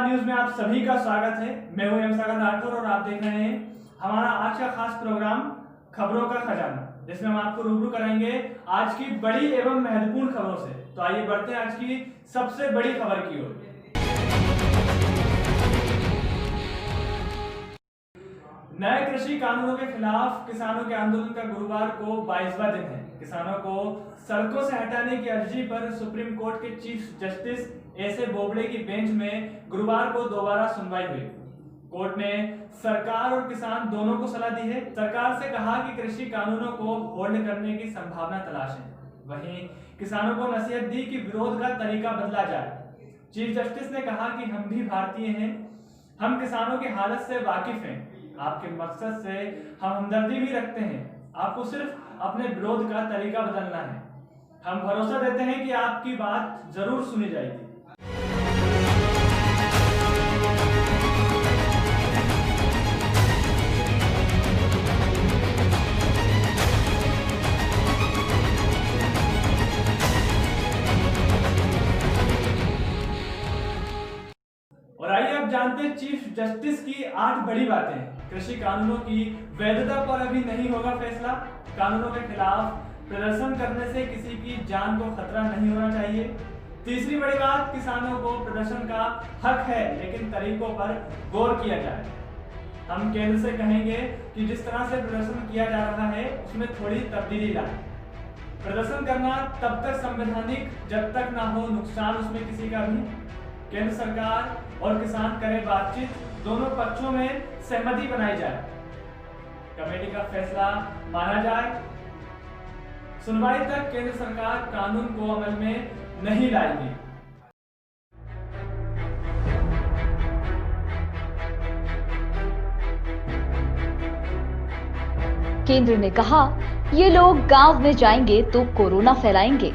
प्रहार न्यूज में आप सभी का स्वागत है। मैं हूं एम सागर राठौर और आप देख रहे हैं हमारा आज का खास प्रोग्राम खबरों का खजाना, जिसमें हम आपको रूबरू कराएंगे आज की बड़ी एवं महत्वपूर्ण खबरों से। तो आइए बढ़ते हैं आज की सबसे बड़ी खबर की ओर। नए कृषि कानूनों के खिलाफ किसानों के आंदोलन का गुरुवार को 22वां दिन है। किसानों को सड़कों से हटाने की अर्जी पर सुप्रीम कोर्ट के चीफ जस्टिस एस.ए. बोबड़े की बेंच में गुरुवार को दोबारा सुनवाई हुई। कोर्ट ने सरकार और किसान दोनों को सलाह दी है। सरकार से कहा कि कृषि कानूनों को होल्ड करने की संभावना तलाशें। वहीं किसानों को नसीहत दी कि विरोध का तरीका बदला जाए। चीफ जस्टिस ने कहा कि हम भी भारतीय हैं, हम किसानों की हालत से वाकिफ हैं, आपके मकसद से हम हमदर्दी भी रखते हैं, आपको सिर्फ अपने विरोध का तरीका बदलना है। हम भरोसा देते हैं कि आपकी बात जरूर सुनी जाएगी। और आइए अब जानते हैं चीफ जस्टिस की 8 बड़ी बातें। कृषि कानूनों की वैधता पर अभी नहीं होगा फैसला। कानूनों के खिलाफ प्रदर्शन करने से किसी की जान को खतरा नहीं होना चाहिए। तीसरी बड़ी बात, किसानों को प्रदर्शन का हक है, लेकिन तरीकों पर गौर किया जाए। हम केंद्र से कहेंगे कि जिस तरह से प्रदर्शन किया जा रहा है उसमें थोड़ी तब्दीली लाए। प्रदर्शन करना तब तक संवैधानिक जब तक ना हो नुकसान उसमें किसी का भी। केंद्र सरकार और किसान करें बातचीत, दोनों पक्षों में सहमति बनाई जाए, कमेटी का फैसला माना जाए। सुनवाई तक केंद्र सरकार कानून को अमल में नहीं लाएगी। केंद्र ने कहा, ये लोग गांव में जाएंगे तो कोरोना फैलाएंगे।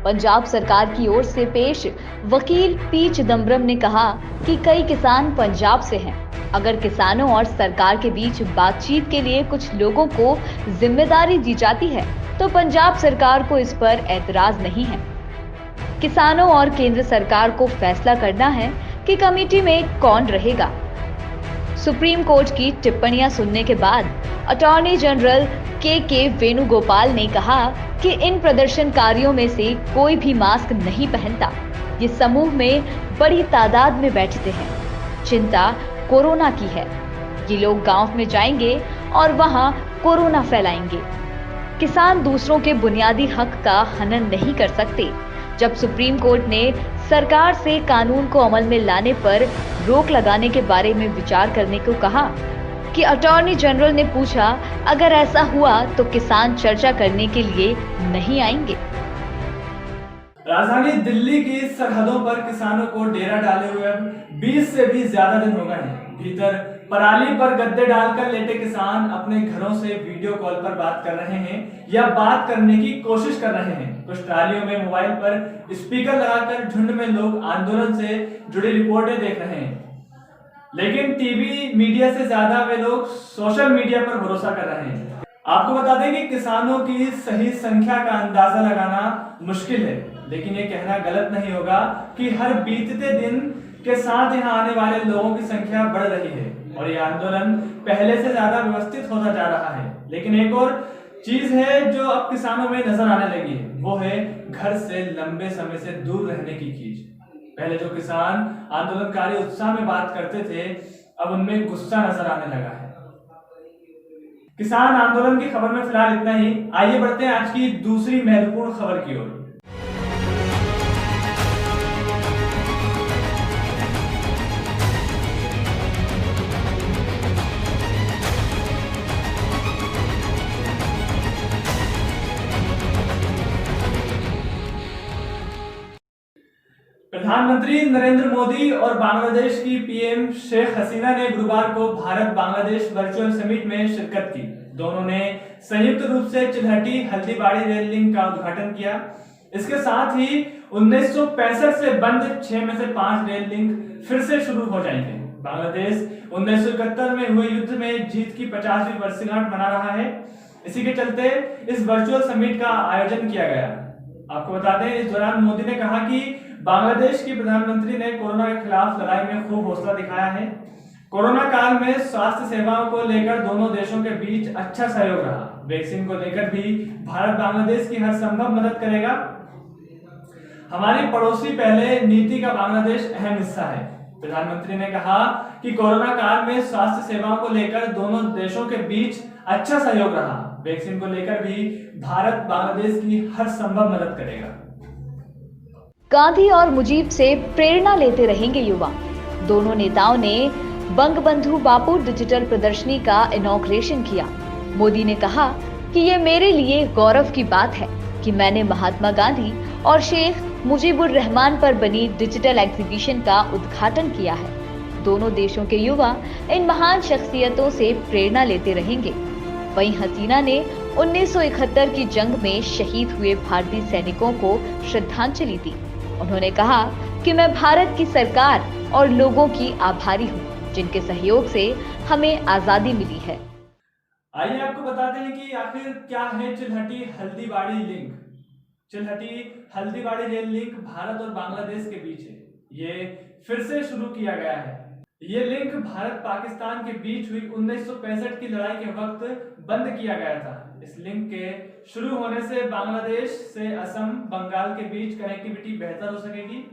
पंजाब सरकार की ओर से पेश वकील पी चिदम्बरम ने कहा कि कई किसान पंजाब से हैं। अगर किसानों और सरकार के बीच बातचीत के लिए कुछ लोगों को जिम्मेदारी दी जाती है तो पंजाब सरकार को इस पर ऐतराज नहीं है। किसानों और केंद्र सरकार को फैसला करना है कि कमेटी में कौन रहेगा। सुप्रीम कोर्ट की टिप्पणियां सुनने के बाद अटॉर्नी जनरल के वेणुगोपाल ने कहा कि इन प्रदर्शनकारियों में से कोई भी मास्क नहीं पहनता। ये समूह में बड़ी तादाद में बैठते हैं। चिंता कोरोना की है। ये लोग गांव में जाएंगे और वहां कोरोना फैलाएंगे। किसान दूसरों के बुनियादी हक का हनन नहीं कर सकते। जब सुप्रीम कोर्ट ने सरकार से कानून को अमल में लाने पर रोक लगाने के बारे में विचार करने को कहा कि अटॉर्नी जनरल ने पूछा, अगर ऐसा हुआ तो किसान चर्चा करने के लिए नहीं आएंगे। राजधानी दिल्ली की सरहदों पर किसानों को डेरा डाले हुए 20 से भी ज्यादा दिन हो गए हैं। भीतर पराली पर गद्दे डालकर लेटे किसान अपने घरों से वीडियो कॉल पर बात कर रहे हैं या बात करने की कोशिश कर रहे हैं। कुछ ट्रालियों में मोबाइल पर स्पीकर लगाकर झुंड में लोग आंदोलन से जुड़ी रिपोर्टें देख रहे हैं, लेकिन टीवी मीडिया से ज्यादा वे लोग सोशल मीडिया पर भरोसा कर रहे हैं। आपको बता दें कि किसानों की सही संख्या का अंदाजा लगाना मुश्किल है, लेकिन ये कहना गलत नहीं होगा कि हर बीतते दिन के साथ यहाँ आने वाले लोगों की संख्या बढ़ रही है और ये आंदोलन पहले से ज्यादा व्यवस्थित होता जा रहा है। लेकिन एक और चीज है जो अब किसानों में नजर आने लगी है, वो है घर से लंबे समय से दूर रहने की खींच। पहले जो किसान आंदोलनकारी उत्साह में बात करते थे, अब उनमें गुस्सा नजर आने लगा है। किसान आंदोलन की खबर में फिलहाल इतना ही। आइए बढ़ते हैं आज की दूसरी महत्वपूर्ण खबर की ओर। प्रधानमंत्री नरेंद्र मोदी और बांग्लादेश की पीएम शेख हसीना ने गुरुवार को भारत बांग्लादेश वर्चुअल समिट में शिरकत की। दोनों ने संयुक्त रूप से चिल्हटी हल्दीबाड़ी रेल लिंक का उद्घाटन किया। इसके साथ ही 1965 से बंद 6 में से 5 रेल लिंक फिर से शुरू हो जाएंगे। बांग्लादेश 1971 में हुए युद्ध में जीत की 50वीं वर्षगांठ मना रहा है। इसी के चलते इस वर्चुअल समिट का आयोजन किया गया। आपको बता दें, इस दौरान मोदी ने कहा कि बांग्लादेश की प्रधानमंत्री ने कोरोना के खिलाफ लड़ाई में खूब हौसला दिखाया है। कोरोना काल में स्वास्थ्य सेवाओं को लेकर दोनों देशों के बीच अच्छा सहयोग रहा। वैक्सीन को लेकर भी भारत बांग्लादेश की हर संभव मदद करेगा। हमारी पड़ोसी पहले नीति का बांग्लादेश अहम हिस्सा है। प्रधानमंत्री ने कहा कि कोरोना काल में स्वास्थ्य सेवाओं को लेकर दोनों देशों के बीच अच्छा सहयोग रहा। वैक्सीन को लेकर भी भारत बांग्लादेश की हर संभव मदद करेगा। गांधी और मुजीब से प्रेरणा लेते रहेंगे युवा। दोनों नेताओं ने बंगबंधु बापू डिजिटल प्रदर्शनी का इनॉग्रेशन किया। मोदी ने कहा कि ये मेरे लिए गौरव की बात है कि मैंने महात्मा गांधी और शेख मुजीबुर रहमान पर बनी डिजिटल एग्जीबिशन का उद्घाटन किया है। दोनों देशों के युवा इन महान शख्सियतों से प्रेरणा लेते रहेंगे। वहीं हसीना ने 1971 की जंग में शहीद हुए भारतीय सैनिकों को श्रद्धांजलि दी। उन्होंने कहा कि मैं भारत की सरकार और लोगों की आभारी हूँ, जिनके सहयोग से हमें आजादी मिली है। आइए आपको बताते हैं कि आखिर क्या है Chilahati Haldibari link. Chilahati Haldibari rail link Bharat और बांग्लादेश के बीच है। ये फिर से शुरू किया गया है। ये लिंक भारत पाकिस्तान के बीच हुई 1965 की लड़ाई के वक्त बंद किया गया था। इस लिंक के शुरू होने से बांग्लादेश से असम, बंगाल के बीच कनेक्टिविटी बेहतर हो सकेगी।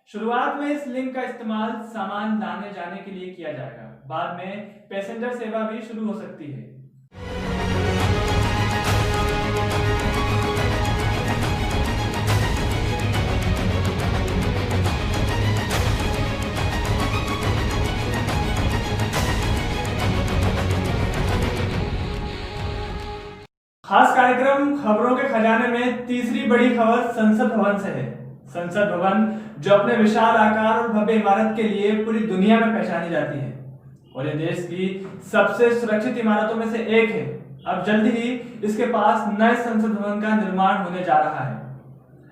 शुरुआत में इस लिंक का इस्तेमाल सामान लाने जाने के लिए किया जाएगा। बाद में पैसेंजर सेवा भी शुरू हो सकती है। खास कार्यक्रम खबरों के खजाने में तीसरी बड़ी खबर संसद भवन से है। संसद भवन जो अपने विशाल आकार और भव्य इमारत के लिए पूरी दुनिया में पहचानी जाती है और ये देश की सबसे सुरक्षित इमारतों में से एक है। अब जल्द ही इसके पास नए संसद भवन का निर्माण होने जा रहा है।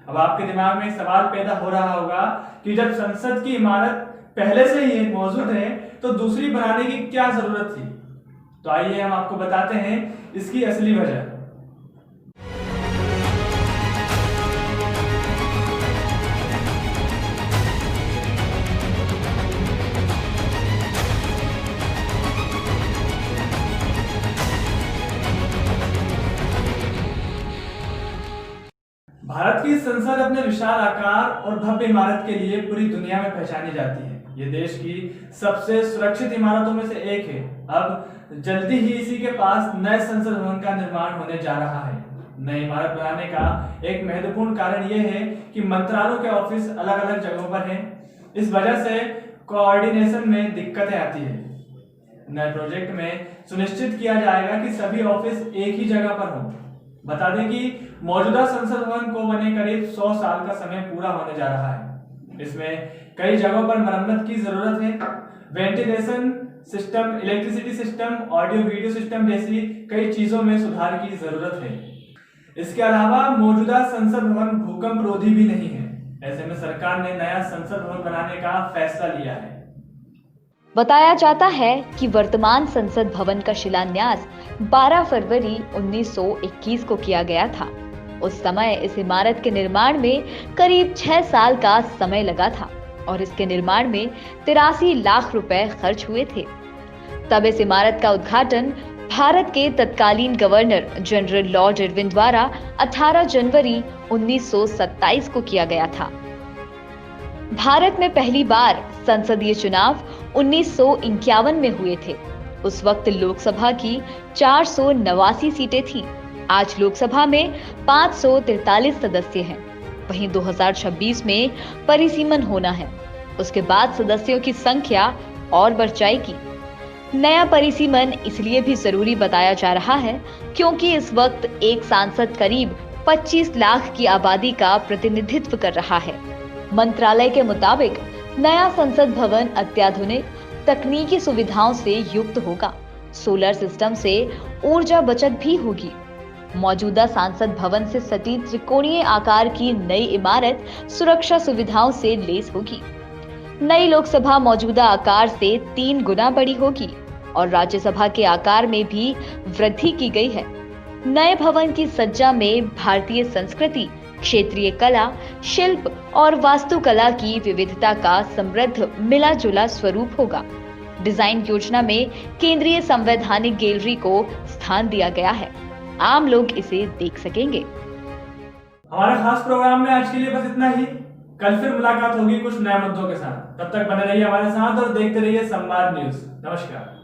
अब आपके दिमाग में सवाल पैदा हो रहा होगा कि जब संसद की इमारत पहले से ही मौजूद है तो दूसरी बनाने की क्या जरूरत थी। तो आइए हम आपको बताते हैं इसकी असली वजह। भारत की संसद अपने विशाल आकार और भव्य इमारत के लिए पूरी दुनिया में पहचानी जाती है। ये देश की सबसे सुरक्षित इमारतों में से एक है। अब जल्दी ही इसी के पास नए संसद भवन का निर्माण होने जा रहा है। नई इमारत बनाने का एक महत्वपूर्ण कारण यह है कि मंत्रालयों के ऑफिस अलग अलग जगहों पर हैं। इस वजह से कोऑर्डिनेशन में दिक्कतें आती है। नए प्रोजेक्ट में सुनिश्चित किया जाएगा कि सभी ऑफिस एक ही जगह पर हों। बता दें कि मौजूदा संसद भवन को बने करीब 100 साल का समय पूरा होने जा रहा है। इसमें कई जगहों पर मरम्मत की जरूरत है। Ventilation system, electricity system, audio video system जैसी कई चीजों में सुधार की जरूरत है। इसके अलावा मौजूदा संसद भवन भूकंप रोधी भी नहीं है। ऐसे में सरकार ने नया संसद भवन बनाने का फैसला लिया है। बताया जाता है कि वर्तमान संसद भवन का शिलान्यास 12 फरवरी 1921 को किया गया था। उस समय इस इमारत के निर्माण में करीब 6 साल का समय लगा था और इसके निर्माण में 83 लाख रुपए खर्च हुए थे। तब इस इमारत का उद्घाटन भारत के तत्कालीन गवर्नर जनरल लॉर्ड इरविन द्वारा 18 जनवरी 1927 को किया गया था। भारत में पहली बार संसदीय चुनाव 1951 में हुए थे। उस वक्त लोकसभा की 489 सीटें थीं। आज लोकसभा में 543 सदस्य हैं। वहीं 2026 में परिसीमन होना है। उसके बाद सदस्यों की संख्या और बढ़ जाएगी। नया परिसीमन इसलिए भी जरूरी बताया जा रहा है क्योंकि इस वक्त एक सांसद करीब 25 लाख की आबादी का प्रतिनिधित्व कर रहा है। मंत्रालय के मुताबिक नया संसद भवन अत्याधुनिक तकनीकी सुविधाओं से युक्त होगा। सोलर सिस्टम से ऊर्जा बचत भी होगी। मौजूदा संसद भवन से सटी त्रिकोणीय आकार की नई इमारत सुरक्षा सुविधाओं से लैस होगी। नई लोकसभा मौजूदा आकार से 3 गुना बड़ी होगी और राज्यसभा के आकार में भी वृद्धि की गई है। नए भवन की सज्जा में भारतीय संस्कृति, क्षेत्रीय कला, शिल्प और वास्तुकला की विविधता का समृद्ध मिला जुला स्वरूप होगा। डिजाइन योजना में केंद्रीय संवैधानिक गैलरी को स्थान दिया गया है। आम लोग इसे देख सकेंगे। हमारे खास प्रोग्राम में आज के लिए बस इतना ही। कल फिर मुलाकात होगी कुछ नए मुद्दों के साथ। तब तक बने रहिए हमारे साथ और देखते रहिए संवाद न्यूज। नमस्कार।